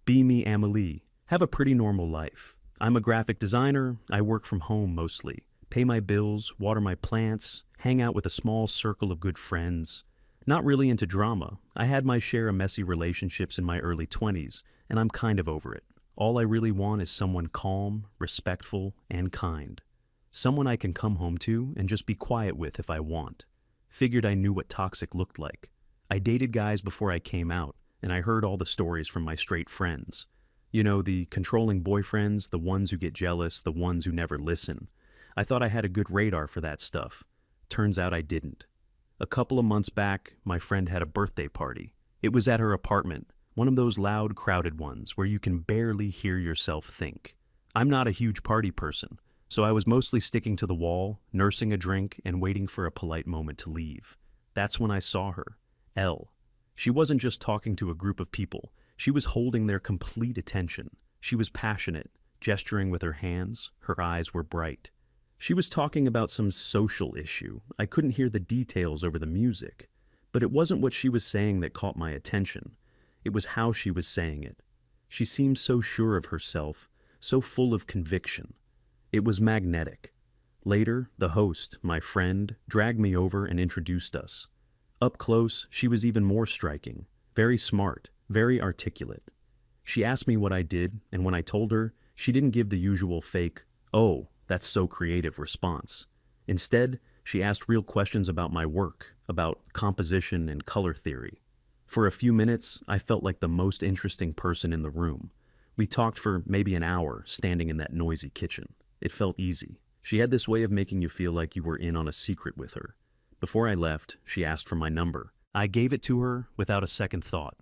Be me, Amelie. Have a pretty normal life. I'm a graphic designer. I work from home mostly. Pay my bills, water my plants, hang out with a small circle of good friends. Not really into drama. I had my share of messy relationships in my early 20s, and I'm kind of over it. All I really want is someone calm, respectful, and kind. Someone I can come home to and just be quiet with if I want. Figured I knew what toxic looked like. I dated guys before I came out, and I heard all the stories from my straight friends. You know, the controlling boyfriends, the ones who get jealous, the ones who never listen. I thought I had a good radar for that stuff. Turns out I didn't. A couple of months back, my friend had a birthday party. It was at her apartment, one of those loud, crowded ones where you can barely hear yourself think. I'm not a huge party person, so I was mostly sticking to the wall, nursing a drink, and waiting for a polite moment to leave. That's when I saw her, Elle. She wasn't just talking to a group of people. She was holding their complete attention. She was passionate, gesturing with her hands. Her eyes were bright. She was talking about some social issue. I couldn't hear the details over the music, but it wasn't what she was saying that caught my attention. It was how she was saying it. She seemed so sure of herself, so full of conviction. It was magnetic. Later, the host, my friend, dragged me over and introduced us. Up close, she was even more striking, very smart, very articulate. She asked me what I did, and when I told her, she didn't give the usual fake, "Oh, that's so creative" response. Instead, she asked real questions about my work, about composition and color theory. For a few minutes, I felt like the most interesting person in the room. We talked for maybe an hour, standing in that noisy kitchen. It felt easy. She had this way of making you feel like you were in on a secret with her. Before I left, she asked for my number. I gave it to her without a second thought.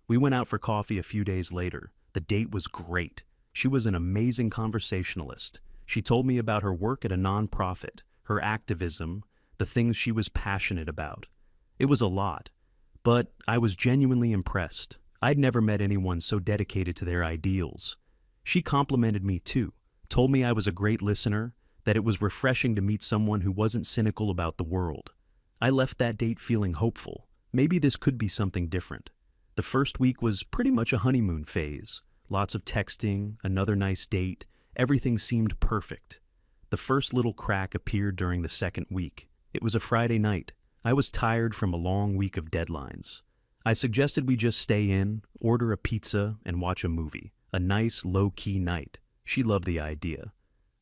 We went out for coffee a few days later. The date was great. She was an amazing conversationalist. She told me about her work at a nonprofit, her activism, the things she was passionate about. It was a lot, but I was genuinely impressed. I'd never met anyone so dedicated to their ideals. She complimented me too, told me I was a great listener, that it was refreshing to meet someone who wasn't cynical about the world. I left that date feeling hopeful. Maybe this could be something different. The first week was pretty much a honeymoon phase. Lots of texting, another nice date. Everything seemed perfect. The first little crack appeared during the second week. It was a Friday night. I was tired from a long week of deadlines. I suggested we just stay in, order a pizza, and watch a movie. A nice, low-key night. She loved the idea.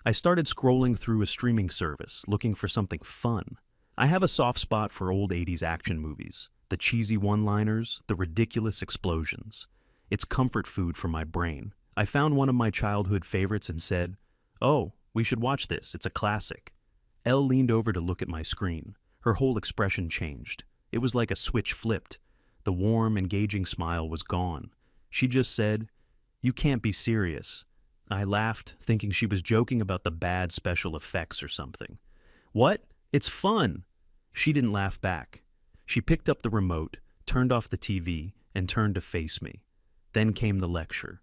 I started scrolling through a streaming service, looking for something fun. I have a soft spot for old 80s action movies. The cheesy one-liners, the ridiculous explosions. It's comfort food for my brain. I found one of my childhood favorites and said, "Oh, we should watch this. It's a classic." Elle leaned over to look at my screen. Her whole expression changed. It was like a switch flipped. The warm, engaging smile was gone. She just said, "You can't be serious." I laughed, thinking she was joking about the bad special effects or something. "What? It's fun." She didn't laugh back. She picked up the remote, turned off the TV, and turned to face me. Then came the lecture.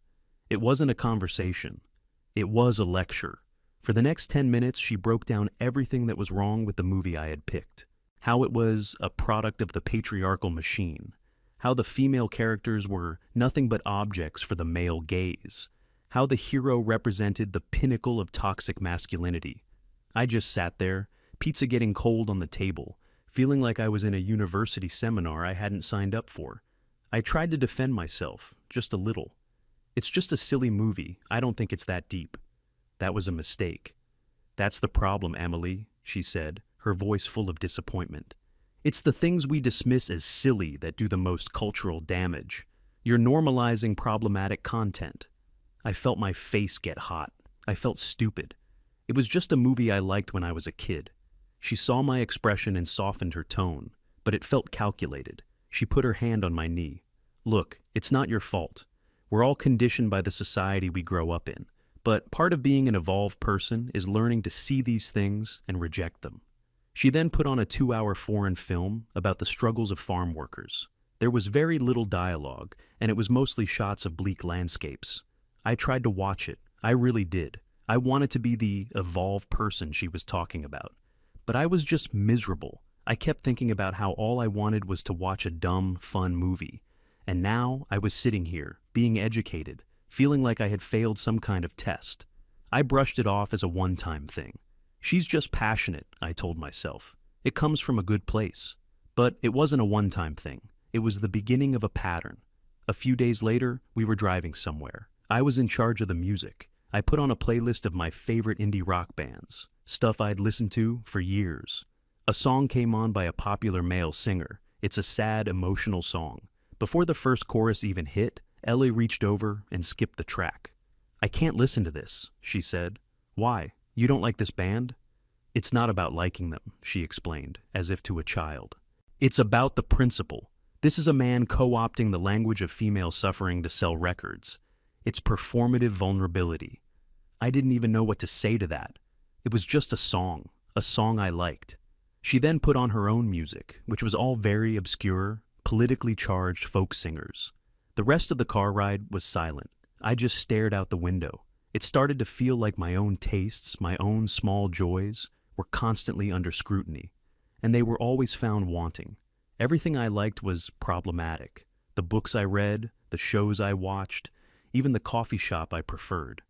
It wasn't a conversation. It was a lecture. For the next 10 minutes, she broke down everything that was wrong with the movie I had picked. How it was a product of the patriarchal machine. How the female characters were nothing but objects for the male gaze. How the hero represented the pinnacle of toxic masculinity. I just sat there, pizza getting cold on the table, feeling like I was in a university seminar I hadn't signed up for. I tried to defend myself, just a little. "It's just a silly movie. I don't think it's that deep." That was a mistake. "That's the problem, Amelie," she said, her voice full of disappointment. "It's the things we dismiss as silly that do the most cultural damage. You're normalizing problematic content." I felt my face get hot. I felt stupid. It was just a movie I liked when I was a kid. She saw my expression and softened her tone, but it felt calculated. She put her hand on my knee. "Look, it's not your fault. We're all conditioned by the society we grow up in, but part of being an evolved person is learning to see these things and reject them." She then put on a 2-hour foreign film about the struggles of farm workers. There was very little dialogue, and it was mostly shots of bleak landscapes. I tried to watch it. I really did. I wanted to be the evolved person she was talking about. But I was just miserable. I kept thinking about how all I wanted was to watch a dumb, fun movie. And now I was sitting here, being educated, feeling like I had failed some kind of test. I brushed it off as a one-time thing. She's just passionate, I told myself. It comes from a good place. But it wasn't a one-time thing. It was the beginning of a pattern. A few days later, we were driving somewhere. I was in charge of the music. I put on a playlist of my favorite indie rock bands, stuff I'd listened to for years. A song came on by a popular male singer. It's a sad, emotional song. Before the first chorus even hit, Ellie reached over and skipped the track. "I can't listen to this," she said. "Why? You don't like this band?" "It's not about liking them," she explained, as if to a child. "It's about the principle. This is a man co-opting the language of female suffering to sell records. It's performative vulnerability." I didn't even know what to say to that. It was just a song I liked. She then put on her own music, which was all very obscure, politically charged folk singers. The rest of the car ride was silent. I just stared out the window. It started to feel like my own tastes, my own small joys, were constantly under scrutiny, and they were always found wanting. Everything I liked was problematic. The books I read, the shows I watched, even the coffee shop I preferred.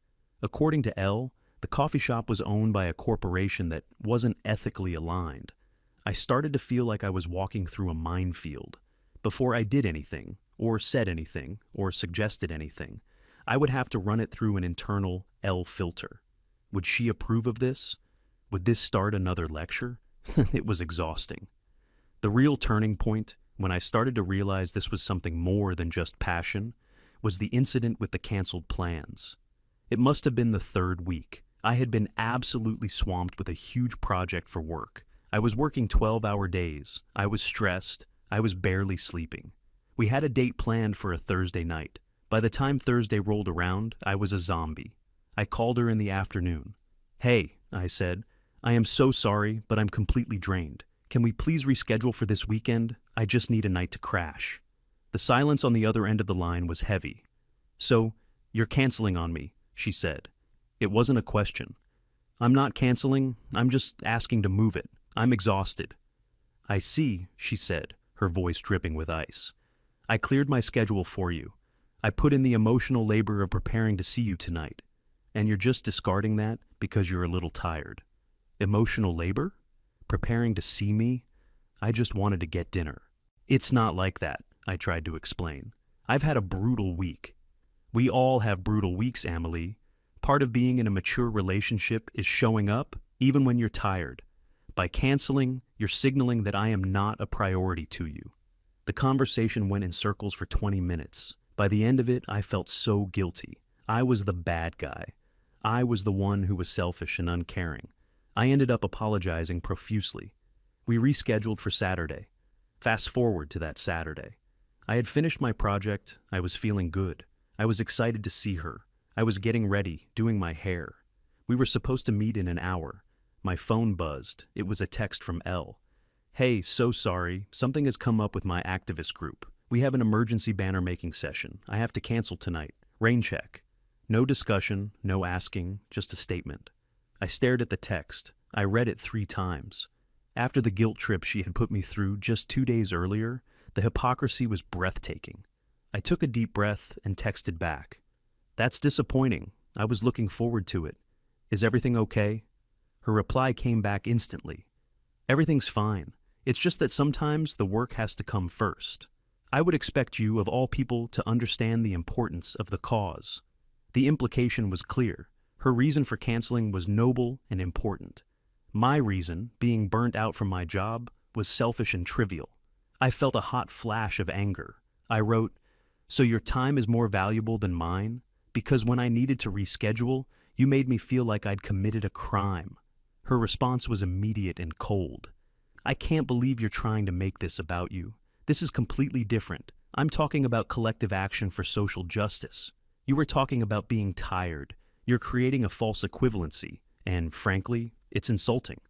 According to Elle, the coffee shop was owned by a corporation that wasn't ethically aligned. I started to feel like I was walking through a minefield. Before I did anything, or said anything, or suggested anything, I would have to run it through an internal Elle filter. Would she approve of this? Would this start another lecture? It was exhausting. The real turning point, when I started to realize this was something more than just passion, was the incident with the canceled plans. It must have been the third week. I had been absolutely swamped with a huge project for work. I was working 12-hour days. I was stressed. I was barely sleeping. We had a date planned for a Thursday night. By the time Thursday rolled around, I was a zombie. I called her in the afternoon. "Hey," I said, "I am so sorry, but I'm completely drained. Can we please reschedule for this weekend? I just need a night to crash." The silence on the other end of the line was heavy. "So, you're canceling on me," she said. It wasn't a question. "I'm not canceling, I'm just asking to move it. I'm exhausted." "I see," she said, her voice dripping with ice. "I cleared my schedule for you. I put in the emotional labor of preparing to see you tonight. And you're just discarding that because you're a little tired." Emotional labor? Preparing to see me? I just wanted to get dinner. "It's not like that," I tried to explain. "I've had a brutal week." "We all have brutal weeks, Amelie. Part of being in a mature relationship is showing up, even when you're tired. By canceling, you're signaling that I am not a priority to you." The conversation went in circles for 20 minutes. By the end of it, I felt so guilty. I was the bad guy. I was the one who was selfish and uncaring. I ended up apologizing profusely. We rescheduled for Saturday. Fast forward to that Saturday. I had finished my project. I was feeling good. I was excited to see her. I was getting ready, doing my hair. We were supposed to meet in an hour. My phone buzzed. It was a text from Elle. "Hey, so sorry. Something has come up with my activist group. We have an emergency banner making session. I have to cancel tonight. Rain check." No discussion, no asking, just a statement. I stared at the text. I read it 3 times. After the guilt trip she had put me through just 2 days earlier, the hypocrisy was breathtaking. I took a deep breath and texted back. "That's disappointing. I was looking forward to it. Is everything okay?" Her reply came back instantly. "Everything's fine. It's just that sometimes the work has to come first. I would expect you, of all people, to understand the importance of the cause." The implication was clear. Her reason for canceling was noble and important. My reason, being burnt out from my job, was selfish and trivial. I felt a hot flash of anger. I wrote, "So your time is more valuable than mine? Because when I needed to reschedule, you made me feel like I'd committed a crime." Her response was immediate and cold. "I can't believe you're trying to make this about you. This is completely different. I'm talking about collective action for social justice. You were talking about being tired. You're creating a false equivalency, and frankly, it's insulting."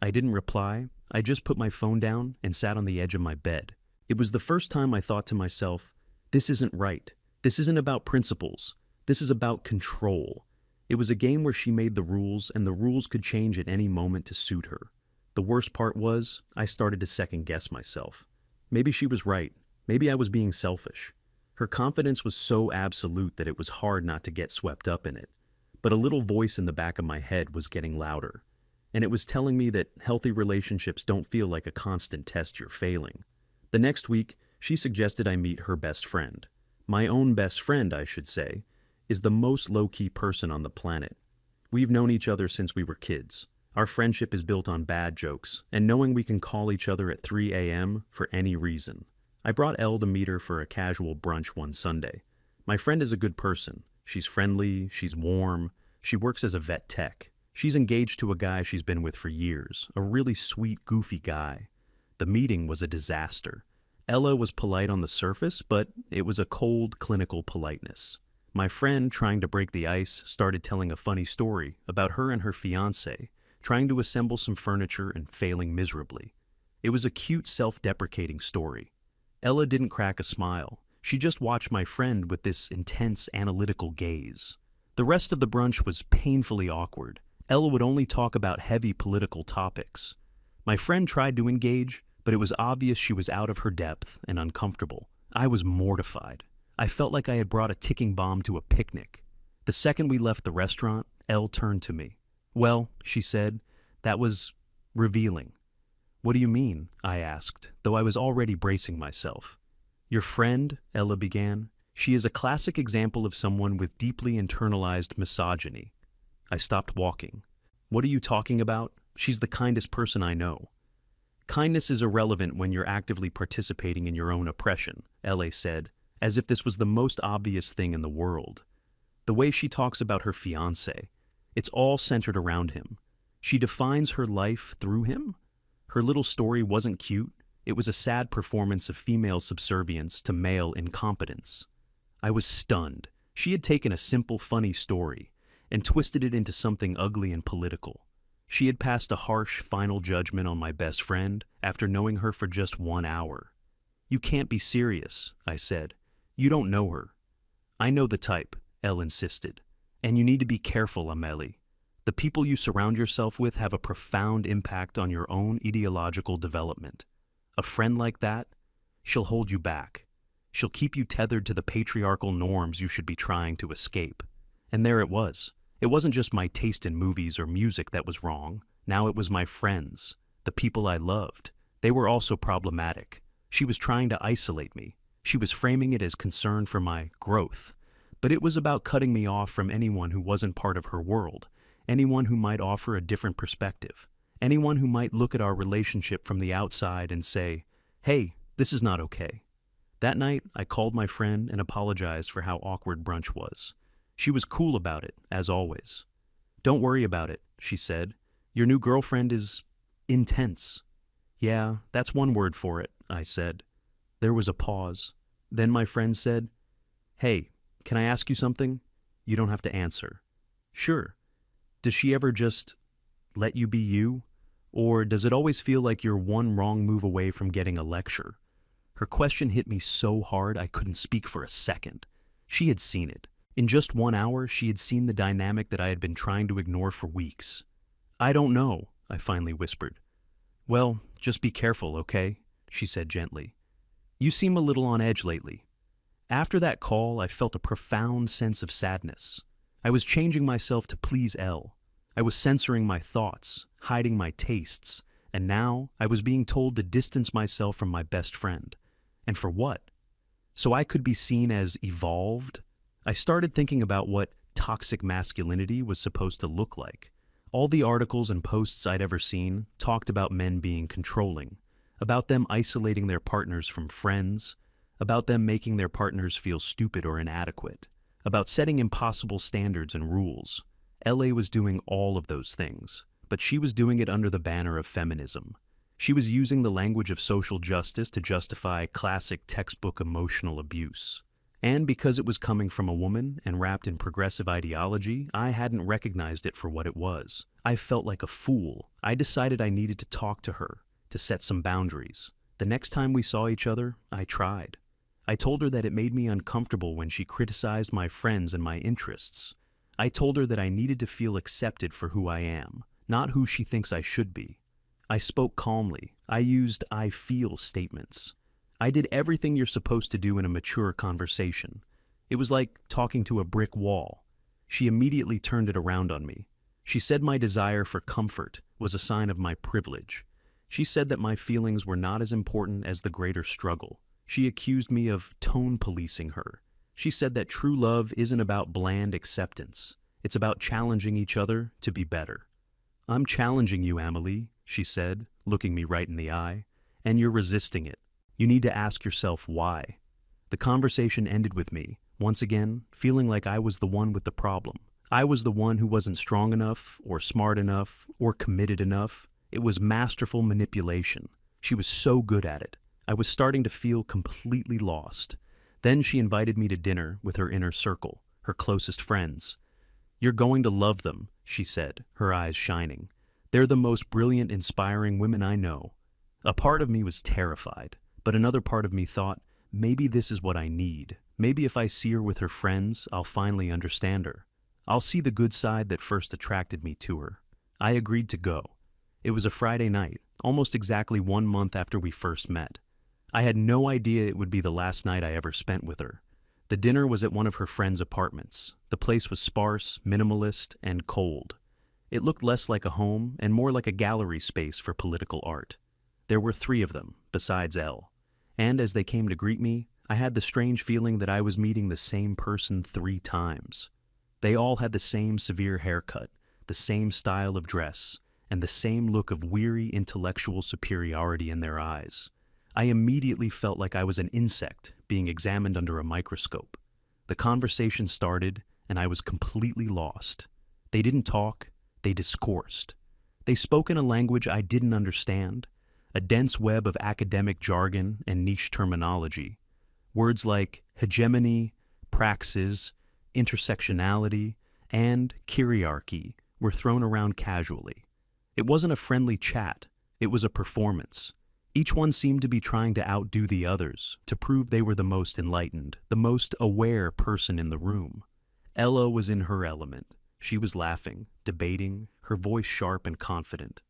I didn't reply. I just put my phone down and sat on the edge of my bed. It was the first time I thought to myself, this isn't right. This isn't about principles. This is about control. It was a game where she made the rules, and the rules could change at any moment to suit her. The worst part was, I started to second-guess myself. Maybe she was right. Maybe I was being selfish. Her confidence was so absolute that it was hard not to get swept up in it. But a little voice in the back of my head was getting louder, and it was telling me that healthy relationships don't feel like a constant test you're failing. The next week, she suggested I meet her best friend. My own best friend, I should say, is the most low-key person on the planet. We've known each other since we were kids. Our friendship is built on bad jokes, and knowing we can call each other at 3 a.m. for any reason. I brought Elle to meet her for a casual brunch one Sunday. My friend is a good person. She's friendly, she's warm, she works as a vet tech. She's engaged to a guy she's been with for years, a really sweet, goofy guy. The meeting was a disaster. Ella was polite on the surface, but it was a cold, clinical politeness. My friend, trying to break the ice, started telling a funny story about her and her fiancé, trying to assemble some furniture and failing miserably. It was a cute, self-deprecating story. Ella didn't crack a smile. She just watched my friend with this intense, analytical gaze. The rest of the brunch was painfully awkward. Ella would only talk about heavy political topics. My friend tried to engage, but it was obvious she was out of her depth and uncomfortable. I was mortified. I felt like I had brought a ticking bomb to a picnic. The second we left the restaurant, Elle turned to me. "Well," she said, "that was revealing." "What do you mean?" I asked, though I was already bracing myself. "Your friend," Ella began, "she is a classic example of someone with deeply internalized misogyny." I stopped walking. "What are you talking about? She's the kindest person I know." "Kindness is irrelevant when you're actively participating in your own oppression," Ella said, as if this was the most obvious thing in the world. The way she talks about her fiancé, it's all centered around him. She defines her life through him? Her little story wasn't cute. It was a sad performance of female subservience to male incompetence. I was stunned. She had taken a simple, funny story and twisted it into something ugly and political. She had passed a harsh, final judgment on my best friend after knowing her for just 1 hour. "You can't be serious," I said. "You don't know her." "I know the type," Elle insisted. "And you need to be careful, Amélie. The people you surround yourself with have a profound impact on your own ideological development. A friend like that, she'll hold you back. She'll keep you tethered to the patriarchal norms you should be trying to escape." And there it was. It wasn't just my taste in movies or music that was wrong. Now it was my friends, the people I loved. They were also problematic. She was trying to isolate me. She was framing it as concern for my growth. But it was about cutting me off from anyone who wasn't part of her world, anyone who might offer a different perspective, anyone who might look at our relationship from the outside and say, "Hey, this is not okay." That night, I called my friend and apologized for how awkward brunch was. She was cool about it, as always. "Don't worry about it," she said. "Your new girlfriend is intense." "Yeah, that's one word for it," I said. There was a pause. Then my friend said, "Hey, can I ask you something? You don't have to answer." "Sure." "Does she ever just let you be you? Or does it always feel like you're one wrong move away from getting a lecture?" Her question hit me so hard I couldn't speak for a second. She had seen it. In just 1 hour, she had seen the dynamic that I had been trying to ignore for weeks. "I don't know," I finally whispered. "Well, just be careful, okay?" she said gently. "You seem a little on edge lately." After that call, I felt a profound sense of sadness. I was changing myself to please Elle. I was censoring my thoughts, hiding my tastes, and now I was being told to distance myself from my best friend. And for what? So I could be seen as evolved? I started thinking about what toxic masculinity was supposed to look like. All the articles and posts I'd ever seen talked about men being controlling, about them isolating their partners from friends, about them making their partners feel stupid or inadequate, about setting impossible standards and rules. LA was doing all of those things, but she was doing it under the banner of feminism. She was using the language of social justice to justify classic textbook emotional abuse. And because it was coming from a woman and wrapped in progressive ideology, I hadn't recognized it for what it was. I felt like a fool. I decided I needed to talk to her, to set some boundaries. The next time we saw each other, I tried. I told her that it made me uncomfortable when she criticized my friends and my interests. I told her that I needed to feel accepted for who I am, not who she thinks I should be. I spoke calmly. I used "I feel" statements. I did everything you're supposed to do in a mature conversation. It was like talking to a brick wall. She immediately turned it around on me. She said my desire for comfort was a sign of my privilege. She said that my feelings were not as important as the greater struggle. She accused me of tone policing her. She said that true love isn't about bland acceptance. It's about challenging each other to be better. "I'm challenging you, Amelie," she said, looking me right in the eye, "and you're resisting it. You need to ask yourself why." The conversation ended with me, once again, feeling like I was the one with the problem. I was the one who wasn't strong enough, or smart enough, or committed enough. It was masterful manipulation. She was so good at it. I was starting to feel completely lost. Then she invited me to dinner with her inner circle, her closest friends. "You're going to love them," she said, her eyes shining. "They're the most brilliant, inspiring women I know." A part of me was terrified, but another part of me thought, maybe this is what I need. Maybe if I see her with her friends, I'll finally understand her. I'll see the good side that first attracted me to her. I agreed to go. It was a Friday night, almost exactly 1 month after we first met. I had no idea it would be the last night I ever spent with her. The dinner was at one of her friends' apartments. The place was sparse, minimalist, and cold. It looked less like a home and more like a gallery space for political art. There were 3 of them, besides Elle. And as they came to greet me, I had the strange feeling that I was meeting the same person 3 times. They all had the same severe haircut, the same style of dress, and the same look of weary intellectual superiority in their eyes. I immediately felt like I was an insect being examined under a microscope. The conversation started, and I was completely lost. They didn't talk, they discoursed. They spoke in a language I didn't understand, a dense web of academic jargon and niche terminology. Words like hegemony, praxis, intersectionality, and kyriarchy were thrown around casually. It wasn't a friendly chat, it was a performance. Each one seemed to be trying to outdo the others, to prove they were the most enlightened, the most aware person in the room. Ella was in her element. She was laughing, debating, her voice sharp and confident.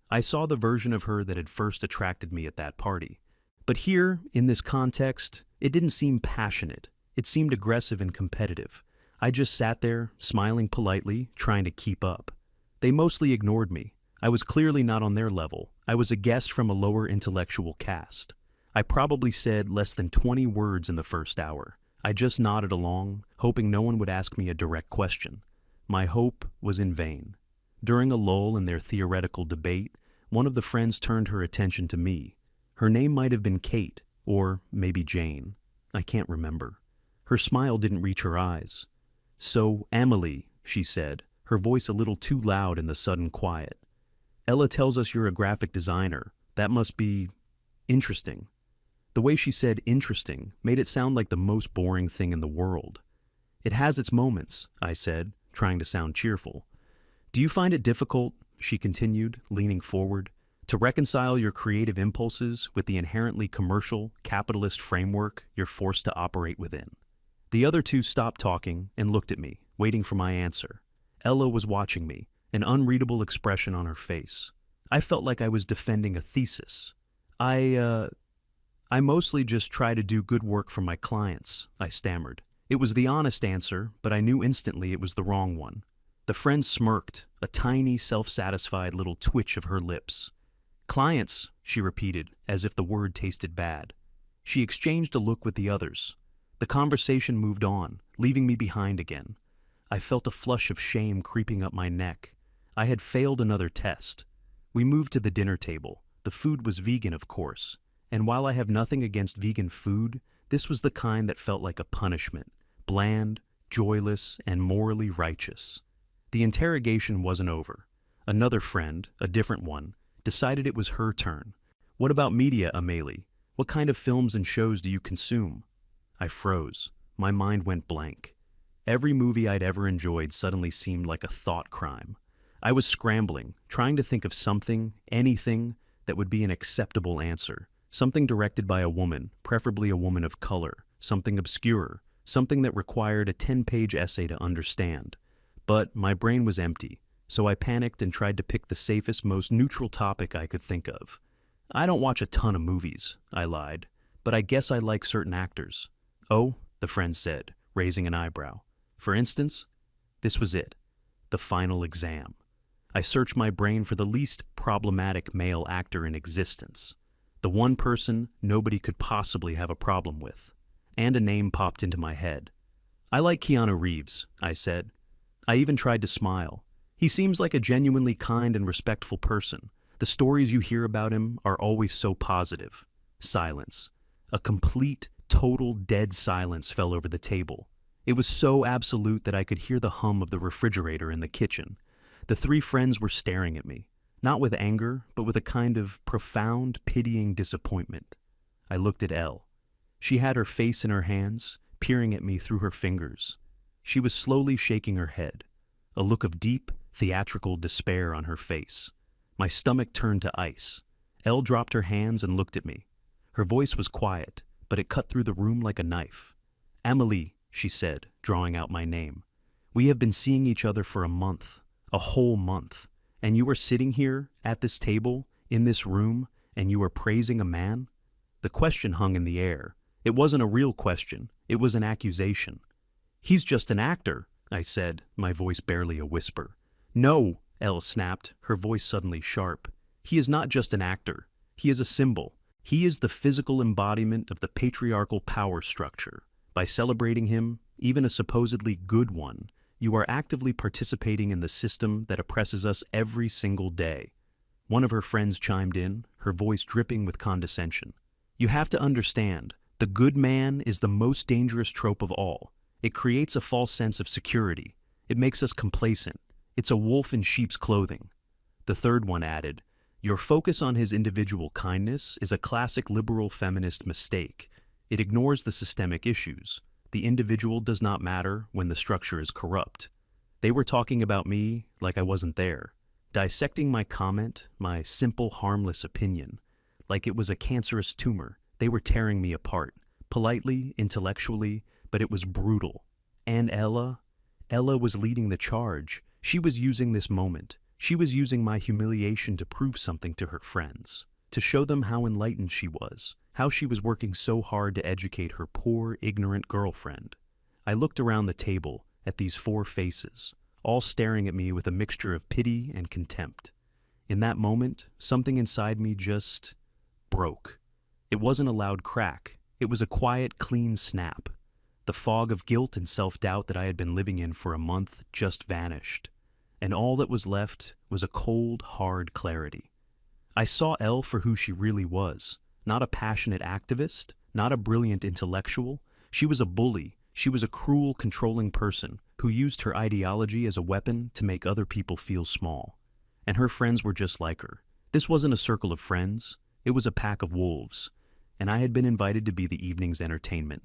I saw the version of her that had first attracted me at that party. But here, in this context, it didn't seem passionate. It seemed aggressive and competitive. I just sat there, smiling politely, trying to keep up. They mostly ignored me. I was clearly not on their level. I was a guest from a lower intellectual caste. I probably said less than 20 words in the first hour. I just nodded along, hoping no one would ask me a direct question. My hope was in vain. During a lull in their theoretical debate, one of the friends turned her attention to me. Her name might have been Kate, or maybe Jane. I can't remember. Her smile didn't reach her eyes. "So, Amelie," she said, her voice a little too loud in the sudden quiet. "Ella tells us you're a graphic designer. That must be interesting." The way she said interesting made it sound like the most boring thing in the world. "It has its moments," I said, trying to sound cheerful. "Do you find it difficult," she continued, leaning forward, "to reconcile your creative impulses with the inherently commercial, capitalist framework you're forced to operate within?" The other 2 stopped talking and looked at me, waiting for my answer. Ella was watching me, an unreadable expression on her face. I felt like I was defending a thesis. I mostly just try to do good work for my clients," I stammered. It was the honest answer, but I knew instantly it was the wrong one. The friend smirked, a tiny, self-satisfied little twitch of her lips. "Clients," she repeated, as if the word tasted bad. She exchanged a look with the others. The conversation moved on, leaving me behind again. I felt a flush of shame creeping up my neck. I had failed another test. We moved to the dinner table. The food was vegan, of course. And while I have nothing against vegan food, this was the kind that felt like a punishment. Bland, joyless, and morally righteous. The interrogation wasn't over. Another friend, a different one, decided it was her turn. "What about media, Amelie? What kind of films and shows do you consume?" I froze. My mind went blank. Every movie I'd ever enjoyed suddenly seemed like a thought crime. I was scrambling, trying to think of something, anything, that would be an acceptable answer. Something directed by a woman, preferably a woman of color. Something obscure. Something that required a 10-page essay to understand. But my brain was empty, so I panicked and tried to pick the safest, most neutral topic I could think of. "I don't watch a ton of movies," I lied. but I guess I like certain actors. Oh, the friend said, raising an eyebrow. For instance, this was it. The final exam. I searched my brain for the least problematic male actor in existence. The one person nobody could possibly have a problem with. And a name popped into my head. I like Keanu Reeves, I said. I even tried to smile. He seems like a genuinely kind and respectful person. The stories you hear about him are always so positive. Silence. A complete, total dead silence fell over the table. It was so absolute that I could hear the hum of the refrigerator in the kitchen. The three friends were staring at me, not with anger, but with a kind of profound, pitying disappointment. I looked at Elle. She had her face in her hands, peering at me through her fingers. She was slowly shaking her head, a look of deep, theatrical despair on her face. My stomach turned to ice. Elle dropped her hands and looked at me. Her voice was quiet, but it cut through the room like a knife. "Amélie," she said, drawing out my name. "We have been seeing each other for a month, a whole month, and you are sitting here, at this table, in this room, and you are praising a man?" The question hung in the air. It wasn't a real question, it was an accusation. "He's just an actor," I said, my voice barely a whisper. "No," Elle snapped, her voice suddenly sharp. "He is not just an actor. He is a symbol. He is the physical embodiment of the patriarchal power structure. By celebrating him, even a supposedly good one, you are actively participating in the system that oppresses us every single day." One of her friends chimed in, her voice dripping with condescension. "You have to understand, the good man is the most dangerous trope of all. It creates a false sense of security. It makes us complacent. It's a wolf in sheep's clothing." The third one added, "Your focus on his individual kindness is a classic liberal feminist mistake. It ignores the systemic issues. The individual does not matter when the structure is corrupt." They were talking about me like I wasn't there, dissecting my comment, my simple, harmless opinion, like it was a cancerous tumor. They were tearing me apart, politely, intellectually, but it was brutal. And Ella was leading the charge. She was using this moment. She was using my humiliation to prove something to her friends, to show them how enlightened she was, how she was working so hard to educate her poor, ignorant girlfriend. I looked around the table at these four faces, all staring at me with a mixture of pity and contempt. In that moment, something inside me just broke. It wasn't a loud crack. It was a quiet, clean snap. The fog of guilt and self-doubt that I had been living in for a month just vanished, and all that was left was a cold, hard clarity. I saw Elle for who she really was, not a passionate activist, not a brilliant intellectual. She was a bully. She was a cruel, controlling person who used her ideology as a weapon to make other people feel small. And her friends were just like her. This wasn't a circle of friends. It was a pack of wolves. And I had been invited to be the evening's entertainment.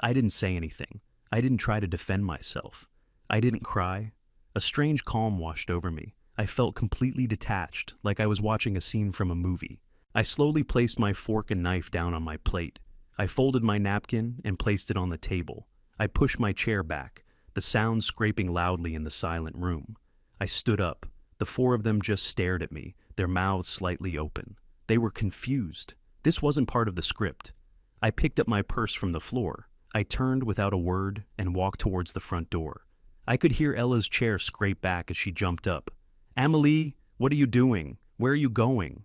I didn't say anything. I didn't try to defend myself. I didn't cry. A strange calm washed over me. I felt completely detached, like I was watching a scene from a movie. I slowly placed my fork and knife down on my plate. I folded my napkin and placed it on the table. I pushed my chair back, the sound scraping loudly in the silent room. I stood up. The four of them just stared at me, their mouths slightly open. They were confused. This wasn't part of the script. I picked up my purse from the floor. I turned without a word and walked towards the front door. I could hear Ella's chair scrape back as she jumped up. "Amélie, what are you doing? Where are you going?"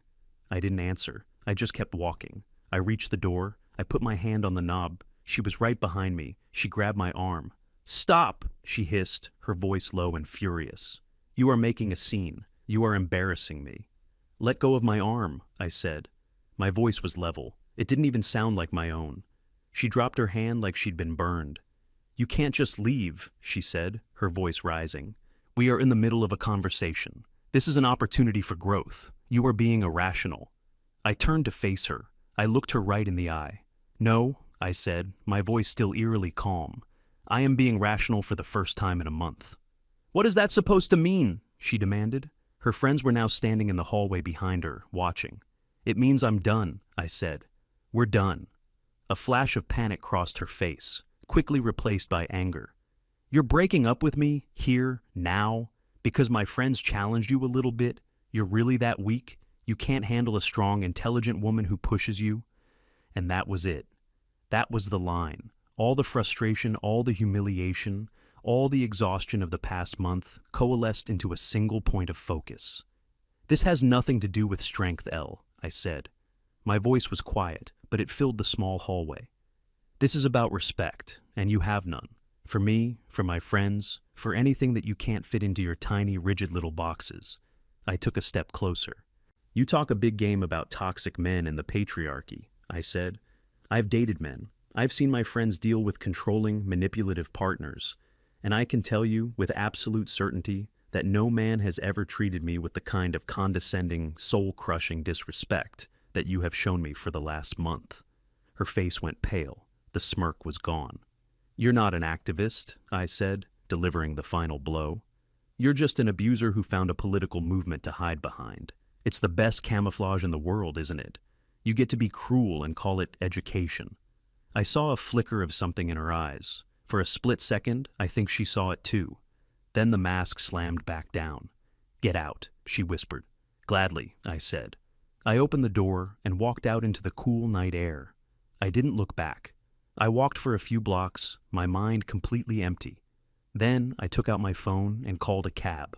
I didn't answer. I just kept walking. I reached the door. I put my hand on the knob. She was right behind me. She grabbed my arm. "Stop!" she hissed, her voice low and furious. "You are making a scene. You are embarrassing me." "Let go of my arm," I said. My voice was level. It didn't even sound like my own. She dropped her hand like she'd been burned. "You can't just leave," she said, her voice rising. "We are in the middle of a conversation. This is an opportunity for growth. You are being irrational." I turned to face her. I looked her right in the eye. "No," I said, my voice still eerily calm. "I am being rational for the first time in a month." "What is that supposed to mean?" she demanded. Her friends were now standing in the hallway behind her, watching. "It means I'm done," I said. "We're done." A flash of panic crossed her face, quickly replaced by anger. "You're breaking up with me, here, now, because my friends challenged you a little bit? You're really that weak? You can't handle a strong, intelligent woman who pushes you?" And that was it. That was the line. All the frustration, all the humiliation, all the exhaustion of the past month coalesced into a single point of focus. "This has nothing to do with strength, Elle," I said. My voice was quiet, but it filled the small hallway. "This is about respect, and you have none. For me, for my friends, for anything that you can't fit into your tiny, rigid little boxes." I took a step closer. "You talk a big game about toxic men and the patriarchy," I said. "I've dated men. I've seen my friends deal with controlling, manipulative partners, and I can tell you with absolute certainty that no man has ever treated me with the kind of condescending, soul-crushing disrespect that you have shown me for the last month." Her face went pale. The smirk was gone. "You're not an activist," I said, delivering the final blow. "You're just an abuser who found a political movement to hide behind. It's the best camouflage in the world, isn't it? You get to be cruel and call it education." I saw a flicker of something in her eyes. For a split second, I think she saw it too. Then the mask slammed back down. "Get out," she whispered. "Gladly," I said. I opened the door and walked out into the cool night air. I didn't look back. I walked for a few blocks, my mind completely empty. Then I took out my phone and called a cab.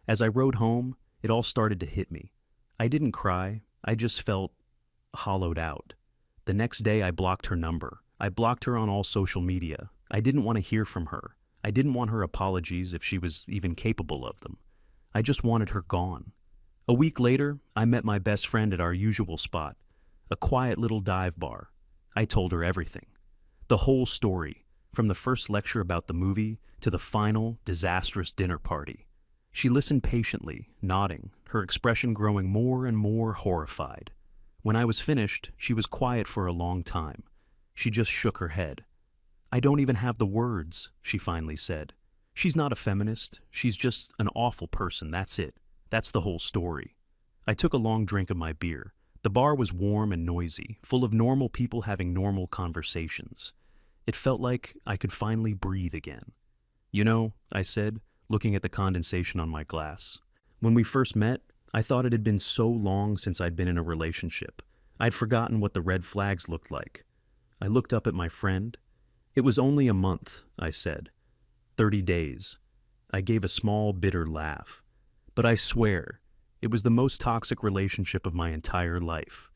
As I rode home, it all started to hit me. I didn't cry, I just felt hollowed out. The next day I blocked her number. I blocked her on all social media. I didn't want to hear from her. I didn't want her apologies if she was even capable of them. I just wanted her gone. A week later, I met my best friend at our usual spot, a quiet little dive bar. I told her everything. The whole story, from the first lecture about the movie to the final, disastrous dinner party. She listened patiently, nodding, her expression growing more and more horrified. When I was finished, she was quiet for a long time. She just shook her head. "I don't even have the words," she finally said. "She's not a feminist. She's just an awful person, that's it. That's the whole story." I took a long drink of my beer. The bar was warm and noisy, full of normal people having normal conversations. It felt like I could finally breathe again. "You know," I said, looking at the condensation on my glass, "when we first met, I thought it had been so long since I'd been in a relationship. I'd forgotten what the red flags looked like." I looked up at my friend. "It was only a month," I said. 30 days. I gave a small, bitter laugh. "But I swear, it was the most toxic relationship of my entire life.